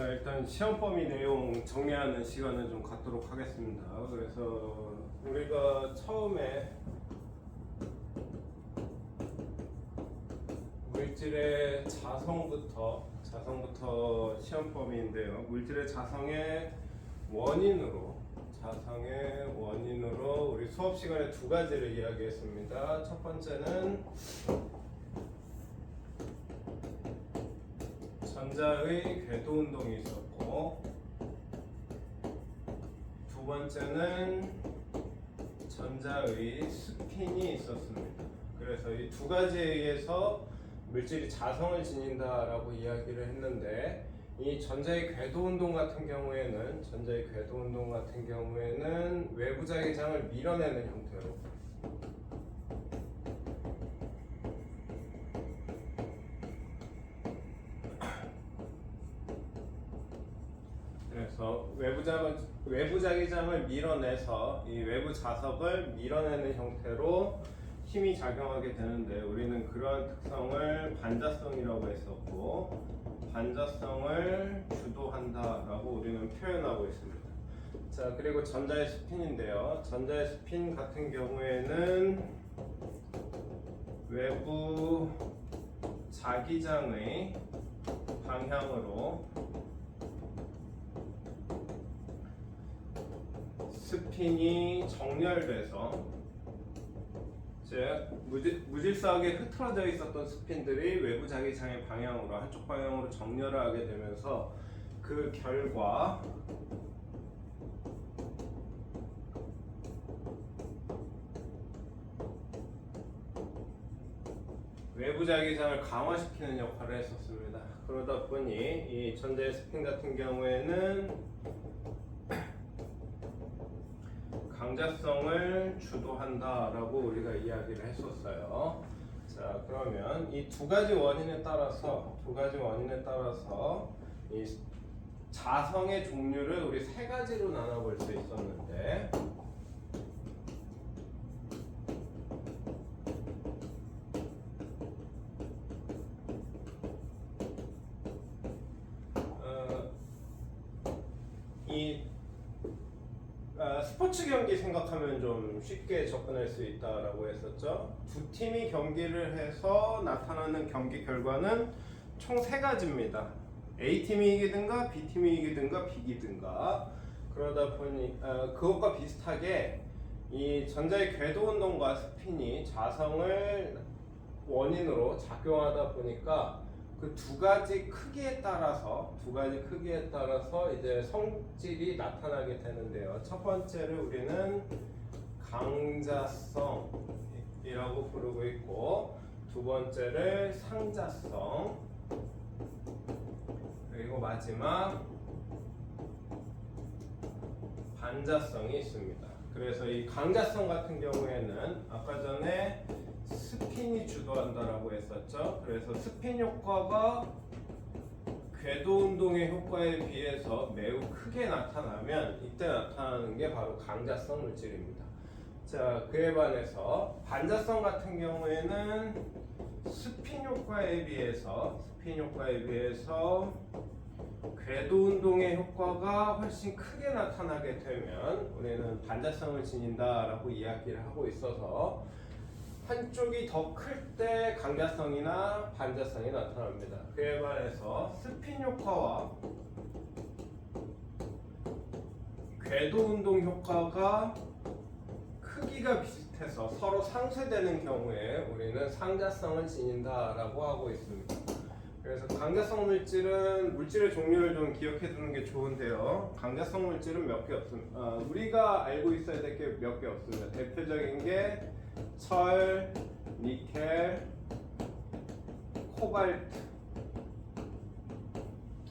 자, 일단 시험 범위 내용 정리하는 시간을 좀 갖도록 하겠습니다. 그래서 우리가 처음에 물질의 자성부터 시험 범위인데요. 물질의 자성의 원인으로 우리 수업 시간에 두 가지를 이야기했습니다. 첫 번째는 전자의 궤도 운동이 있었고, 두 번째는 전자의 스핀이 있었습니다. 그래서 이 두 가지에 의해서 물질이 자성을 지닌다라고 이야기를 했는데, 이 전자의 궤도 운동 같은 경우에는 외부 자기장을 밀어내는 형태로, 그래서 외부 자기장을 밀어내서 이 외부 자석을 밀어내는 형태로 힘이 작용하게 되는데, 우리는 그러한 특성을 반자성이라고 했었고, 반자성을 주도한다라고 우리는 표현하고 있습니다. 자, 그리고 전자의 스핀인데요. 전자의 스핀 같은 경우에는 외부 자기장의 방향으로 스핀이 정렬돼서, 무질서하게 흐트러져 있었던 스핀들이 외부 자기장의 방향으로, 한쪽 방향으로 정렬을 하게 되면서 그 결과 외부 자기장을 강화시키는 역할을 했었습니다. 그러다 보니 이 전자의 스핀 같은 경우에는 강자성을 주도한다라고 우리가 이야기를 했었어요. 자, 그러면 이 두 가지 원인에 따라서 이 자성의 종류를 우리 세 가지로 나눠볼 수 있었는데, 스포츠 경기 생각하면 좀 쉽게 접근할 수 있다라고 했었죠. 두 팀이 경기를 해서 나타나는 경기 결과는 총 세 가지입니다. A팀이 이기든가 B팀이 이기든가 비기든가. 그러다 보니 그것과 비슷하게 이 전자의 궤도 운동과 스핀이 자성을 원인으로 작용하다 보니까 그 두 가지 크기에 따라서 이제 성질이 나타나게 되는데요. 첫 번째를 우리는 강자성이라고 부르고 있고, 두 번째를 상자성, 그리고 마지막 반자성이 있습니다. 그래서 이 강자성 같은 경우에는 아까 전에 스핀이 주도한다라고 했었죠. 그래서 스핀 효과가 궤도 운동의 효과에 비해서 매우 크게 나타나면, 이때 나타나는 게 바로 강자성 물질입니다. 자, 그에 반해서 반자성 같은 경우에는 스핀 효과에 비해서 궤도 운동의 효과가 훨씬 크게 나타나게 되면 우리는 반자성을 지닌다라고 이야기를 하고 있어서, 한쪽이 더 클 때 강자성이나 반자성이 나타납니다. 그에 반해서 스핀 효과와 궤도 운동 효과가 크기가 비슷해서 서로 상쇄되는 경우에 우리는 상자성을 지닌다라고 하고 있습니다. 그래서 강자성 물질의 종류를 좀 기억해 두는 게 좋은데요. 강자성 물질은 몇 개 없습니다. 우리가 알고 있어야 될 게 몇 개 없습니다. 대표적인 게 철, 니켈, 코발트,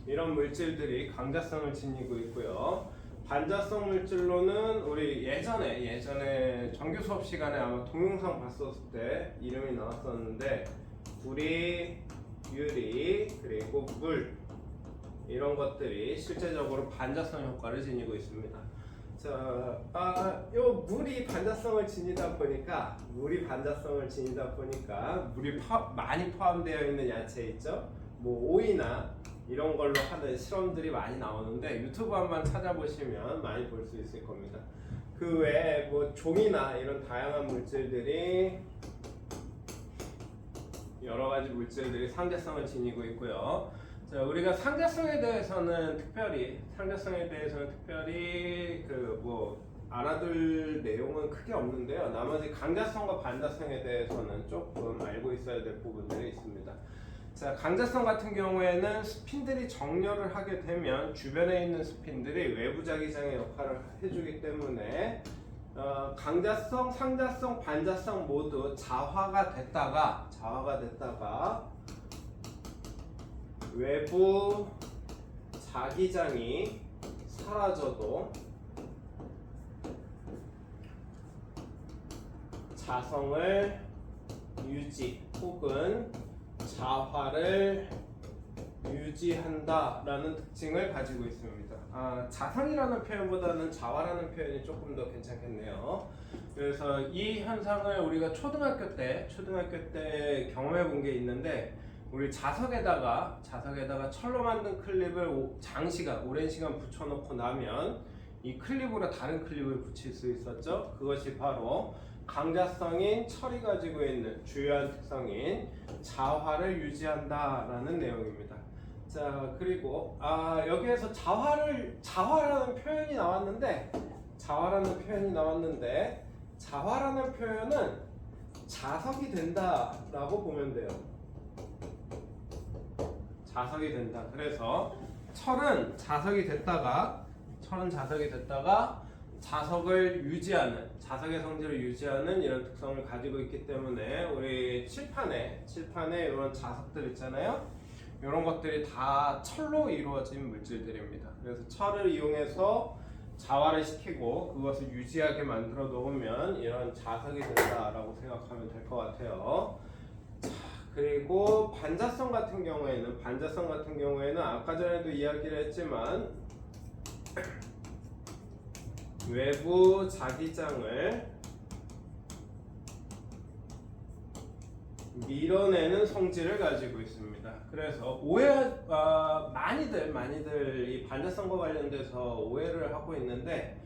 이런 물질들이 강자성을 지니고 있고요. 반자성 물질로는 우리 예전에 정규 수업 시간에 아마 동영상 봤었을 때 이름이 나왔었는데, 구리, 유리, 그리고 물, 이런 것들이 실제적으로 반자성 효과를 지니고 있습니다. 자, 요 물이 반자성을 지니다 보니까 물이 많이 포함되어 있는 야채 있죠? 뭐 오이나 이런 걸로 하는 실험들이 많이 나오는데 유튜브 한번 찾아보시면 많이 볼 수 있을 겁니다. 그 외에 뭐 종이나 이런 다양한 물질들이 여러 가지 물질들이 상대성을 지니고 있고요. 자, 우리가 상대성에 대해서는 특별히 그 뭐 알아둘 내용은 크게 없는데요. 나머지 강자성과 반자성에 대해서는 조금 알고 있어야 될 부분들이 있습니다. 자, 강자성 같은 경우에는 스핀들이 정렬을 하게 되면 주변에 있는 스핀들이 외부 자기장의 역할을 해주기 때문에 강자성, 상자성, 반자성 모두 자화가 됐다가 외부 자기장이 사라져도 자성을 유지 혹은 자화를 유지한다라는 특징을 가지고 있습니다. 자성이라는 표현보다는 자화라는 표현이 조금 더 괜찮겠네요. 그래서 이 현상을 우리가 초등학교 때 경험해 본 게 있는데, 우리 자석에다가 철로 만든 클립을 오랜 시간 붙여놓고 나면 이 클립으로 다른 클립을 붙일 수 있었죠. 그것이 바로 강자성인 철이 가지고 있는 주요한 특성인 자화를 유지한다라는 내용입니다. 자, 그리고 여기에서 자화라는 표현이 나왔는데 자화라는 표현은 자석이 된다라고 보면 돼요. 자석이 된다. 그래서 철은 자석이 됐다가 자석의 성질을 유지하는 이런 특성을 가지고 있기 때문에 우리 칠판에 이런 자석들 있잖아요. 이런 것들이 다 철로 이루어진 물질들입니다. 그래서 철을 이용해서 자화를 시키고 그것을 유지하게 만들어 놓으면 이런 자석이 된다라고 생각하면 될 것 같아요. 자, 그리고 반자성 같은 경우에는 아까 전에도 이야기를 했지만 외부 자기장을 밀어내는 성질을 가지고 있습니다. 그래서 많이들 이 반자성과 관련돼서 오해를 하고 있는데,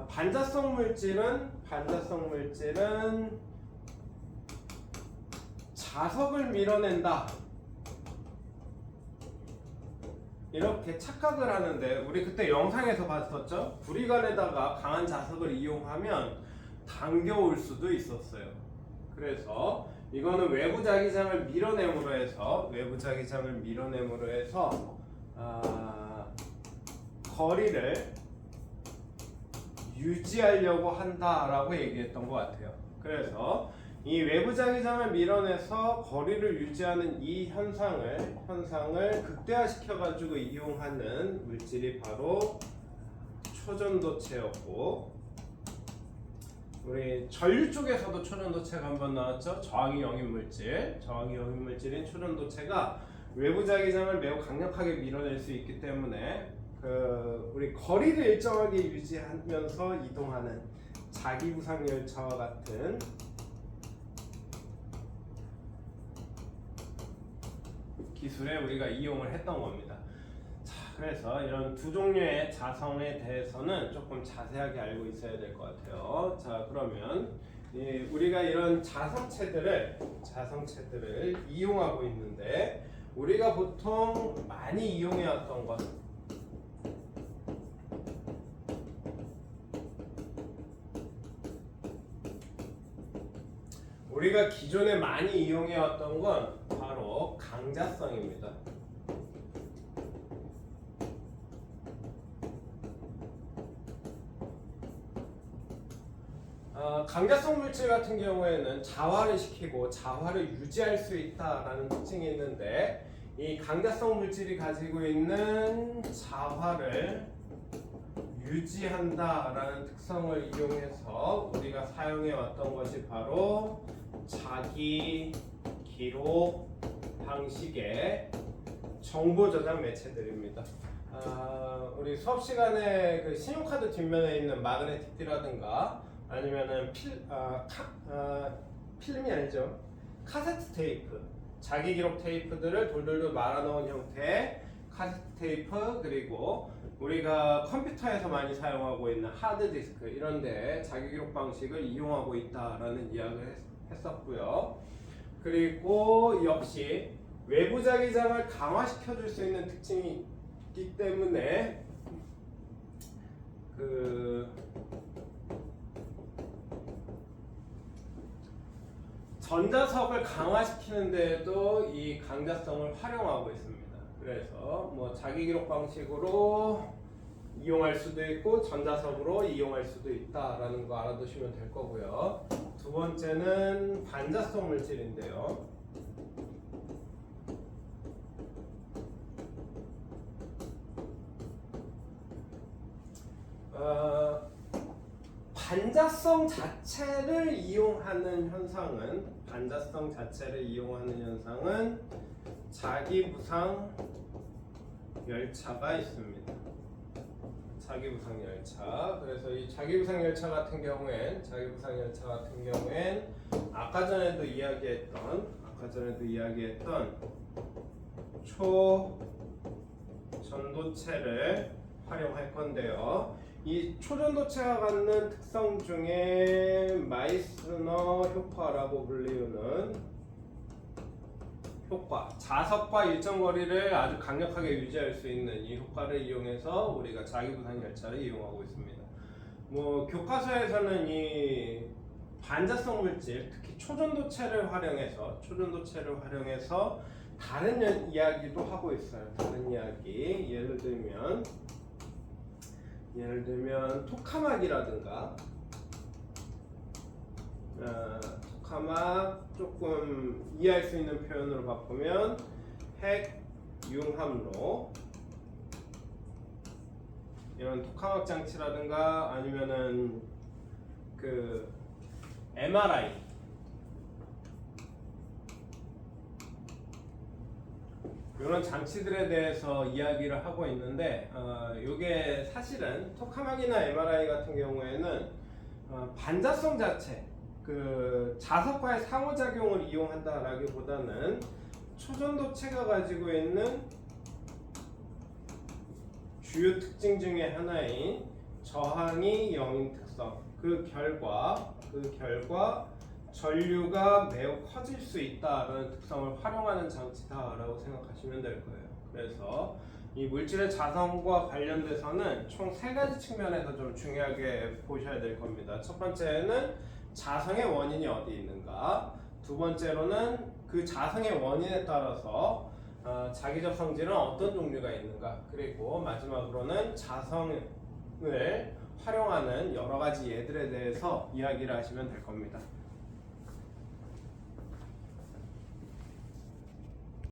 반자성 물질은 자석을 밀어낸다 이렇게 착각을 하는데, 우리 그때 영상에서 봤었죠? 구리관에다가 강한 자석을 이용하면 당겨올 수도 있었어요. 그래서 이거는 외부 자기장을 밀어냄으로 해서 거리를 유지하려고 한다라고 얘기했던 것 같아요. 그래서 이 외부 자기장을 밀어내서 거리를 유지하는 이 현상을 극대화시켜 가지고 이용하는 물질이 바로 초전도체였고, 우리 전류 쪽에서도 초전도체가 한번 나왔죠. 저항이 영인 물질인 초전도체가 외부 자기장을 매우 강력하게 밀어낼 수 있기 때문에 우리 거리를 일정하게 유지하면서 이동하는 자기부상 열차와 같은 기술에 우리가 이용을 했던 겁니다. 자, 그래서 이런 두 종류의 자성에 대해서는 조금 자세하게 알고 있어야 될 것 같아요. 자, 그러면 우리가 이런 자성체들을 이용하고 있는데, 우리가 보통 많이 이용해왔던 것, 우리가 기존에 많이 이용해왔던 건 바로 강자성입니다. 강자성 물질 같은 경우에는 자화를 시키고 자화를 유지할 수 있다라는 특징이 있는데, 이 강자성 물질이 가지고 있는 자화를 유지한다라는 특성을 이용해서 우리가 사용해 왔던 것이 바로 자기 기록 방식의 정보 저장 매체들입니다. 우리 수업 시간에 그 신용카드 뒷면에 있는 마그네틱이라든가 아니면은 필름이 아니죠. 카세트 테이프, 자기 기록 테이프들을 돌돌돌 말아놓은 형태의 카세트 테이프, 그리고 우리가 컴퓨터에서 많이 사용하고 있는 하드디스크 이런데 자기 기록 방식을 이용하고 있다라는 이야기를 했었고요. 그리고 역시 외부 자기장을 강화시켜 줄 수 있는 특징이 있기 때문에 전자석을 강화시키는 데에도 이 강자성을 활용하고 있습니다. 그래서 뭐 자기 기록 방식으로 이용할 수도 있고 전자석으로 이용할 수도 있다라는 거 알아두시면 될 거고요. 두 번째는 반자성 물질인데요. 반자성 자체를 이용하는 현상은 자기부상 열차가 있습니다. 자기부상 열차. 그래서 이 자기부상 열차 같은 경우엔 아까 전에도 이야기했던 초전도체를 활용할 건데요. 이 초전도체가 갖는 특성 중에 마이스너 효과라고 불리우는 효과, 자석과 일정 거리를 아주 강력하게 유지할 수 있는 이 효과를 이용해서 우리가 자기부상 열차를 이용하고 있습니다. 뭐 교과서에서는 이 반자성 물질, 특히 초전도체를 활용해서 다른 이야기도 하고 있어요. 다른 이야기, 예를 들면 토카막이라든가 토카막 조금 이해할 수 있는 표현으로 바꾸면 핵융합로, 이런 토카막 장치라든가 아니면은 그 MRI, 이런 장치들에 대해서 이야기를 하고 있는데 이게 사실은 토카막이나 MRI 같은 경우에는 반자성 자체, 그 자석과의 상호작용을 이용한다라기보다는 초전도체가 가지고 있는 주요 특징 중에 하나인 저항이 0인 특성, 그 결과 전류가 매우 커질 수 있다는 특성을 활용하는 장치다라고 생각하시면 될 거예요. 그래서 이 물질의 자성과 관련돼서는 총 3가지 측면에서 좀 중요하게 보셔야 될 겁니다. 첫 번째는 자성의 원인이 어디 있는가, 두 번째로는 그 자성의 원인에 따라서 자기적 성질은 어떤 종류가 있는가, 그리고 마지막으로는 자성을 활용하는 여러 가지 예들에 대해서 이야기를 하시면 될 겁니다.